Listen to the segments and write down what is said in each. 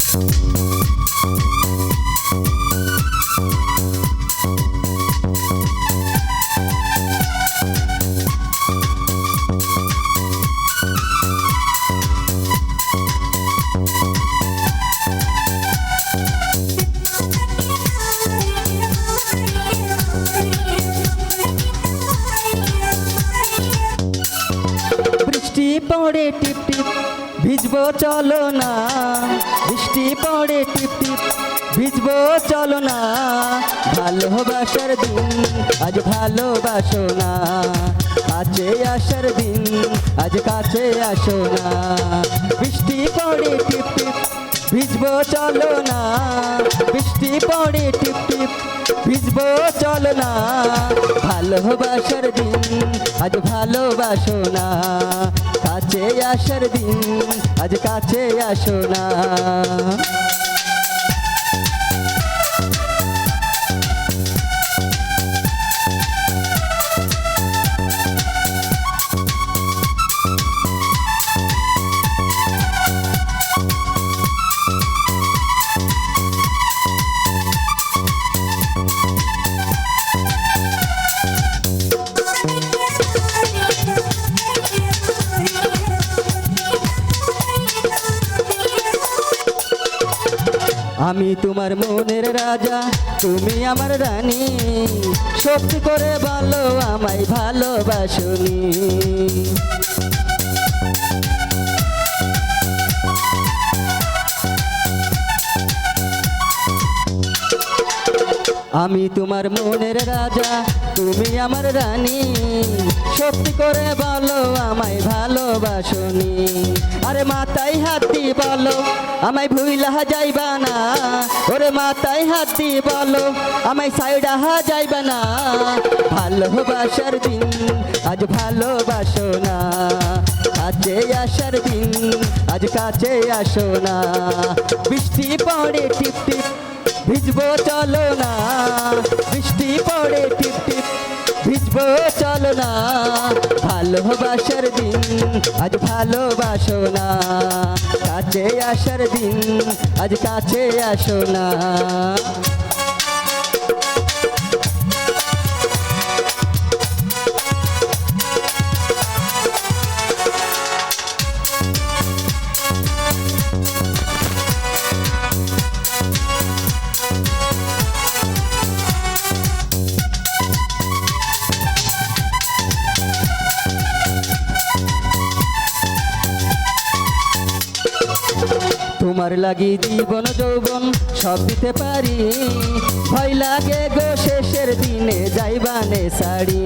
বৃষ্টি পড়ে টিপ টিপ ভিজবো চলো না, বৃষ্টি পড়ে টিপ টিপ ভিজবো চলো না, ভালোবাসার দিন আজ ভালোবাসো না, কাছে আসার দিন আজ কাছে আসো না। বৃষ্টি পড়ে টিপ টিপ ভিজবো চলো না, বৃষ্টি পড়ে টিপ টিপ ভিজবো চলো না, ভালোবাসার দিন আজ ভালোবাসো না, কাছে আসার দিন আজ কাছে আসো না। আমি তোমার মনের রাজা, তুমি আমার রানী, সত্যি করে বলো আমায় ভালোবাসোনি। আমি তোমার মনের রাজা, তুমি আমার রানী, সত্যি করে বলো আমায় ভালোবাসোনি। আরে মাথায় হাত দিয়ে বলো আমায় ভুইলা যাইবা না, ওরে মাথায় হাত দিয়ে বলো আমায় সাইডা যাইবা না, ভালোবাসার দিন আজ ভালোবাসো না, কাছে আসার দিন আজ কাছে আসো না। বৃষ্টি পড়ে টিপ টিপ ভিজবো চলো না, বৃষ্টি পড়ে টিপ টিপ ভিজবো চলো না, ভালোবাসার দিন আজ ভালোবাসো না, কাছে আসার দিন আজ কাছে আসো না। তোমার লাগি জীবন যৌবন সব দিতে পারি, ভয় লাগে গো শেষের দিনে যাইবানে শাড়ি।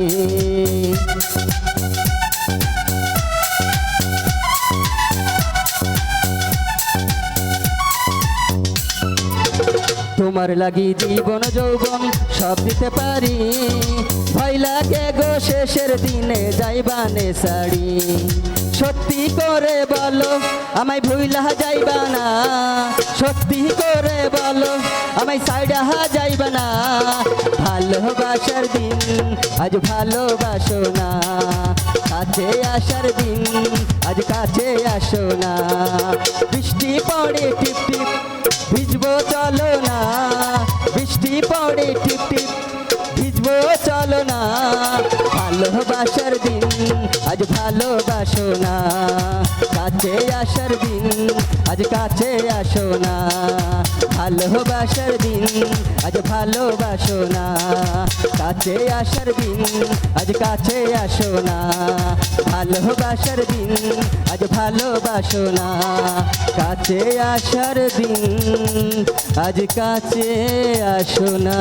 তোমার লাগি জীবন যৌবন সব দিতে পারি, ভয় লাগে গো শেষের দিনে যাইবানে শাড়ি। সত্যি করে বলো আমায় ভুইলা যাইবা না, সত্যি করে বলো আমায় সাইডা যাইবা না, ভালোবাসার দিন আজ ভালোবাসো না, কাছে আসার দিন আজ কাছে আসো না। বৃষ্টি পড়ে টিপ টিপ ভিজবো চলো না, বৃষ্টি পড়ে টিপ টিপ ভিজবো চলো না, ভালোবাসার দিন আজ ভালোবাসো না, কাছে আসার দিন আজ কাছে আসো না, ভালোবাসার দিন আজ ভালোবাসো না, কাছে আসার দিন আজ কাছে আসো না, ভালোবাসার দিন আজ ভালোবাসো না, কাছে আসার দিন আজ কাছে আসো না।